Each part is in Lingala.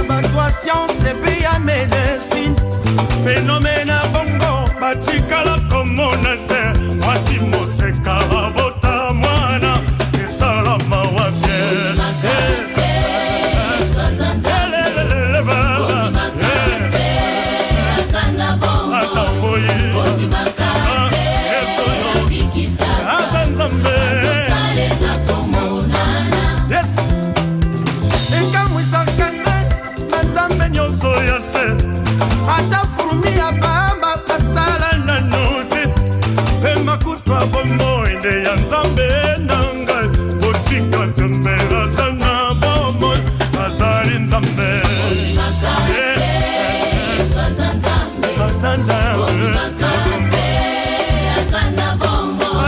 batwa science epe ya médecine phénomène bongo batikala komona te mwasi moseka babota mwana esalama wa bien ata furumi ya bamba basala na note pe makutwa bombo ende ya nzambe nanga botika tembela sana bombo azali nzambe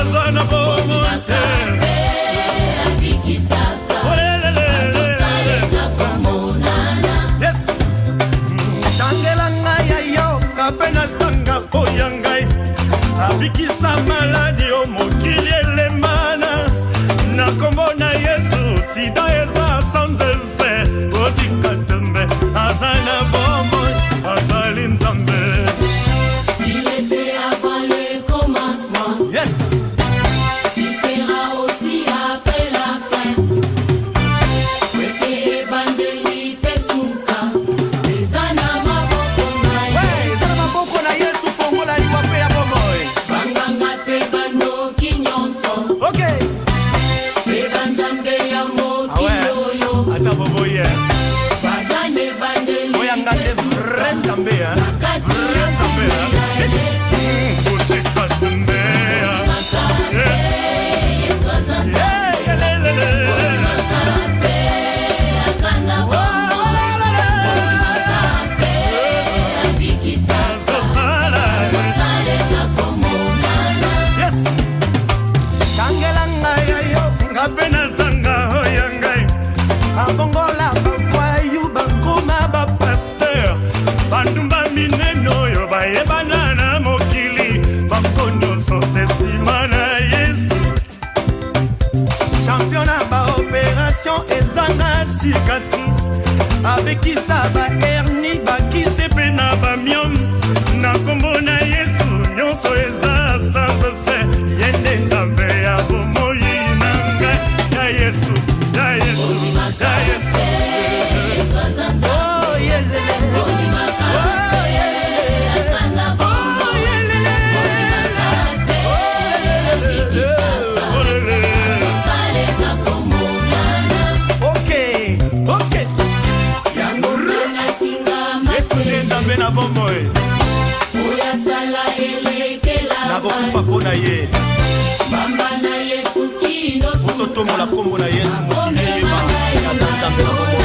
azana bombo abikisa maladi o mokili elemana na kombo na Yesu sida eza sans effet botika tembe azana bombo azali nzambe. Il était avant le commencement. Yes. Il sera aussi après la fin. Weke ebandeli pesuka ezana maboko na Yesu. Ezana maboko na Yesu fongola liwa pe ya bombo. Okay. Ata bobo ye. Oyanga de vrenzambe ya. Vrenzambe ya. Botika tembe ya. Apena tanga hoyangai abongola bavayu bakoma bapasteur bandumba mineno yo bayebana na mokili bakondo sote simana Yesu championnat ba opération ezana cicatrice abekisa ba hernie bakiste pena ba myom na kombo na Yesu nyonso eza sans effet yende nzambe ya bomoi Yesu, ya Yesu, ya Yesu. Oh yelele, oh yelele, oh yelele. Okay, okay. Yesu nzambe na bombo e. Na bokufa pona ye. Bamba na Yesu kino Toto mola kombo na Yesu mokili yeba. Na nzambe na bombo.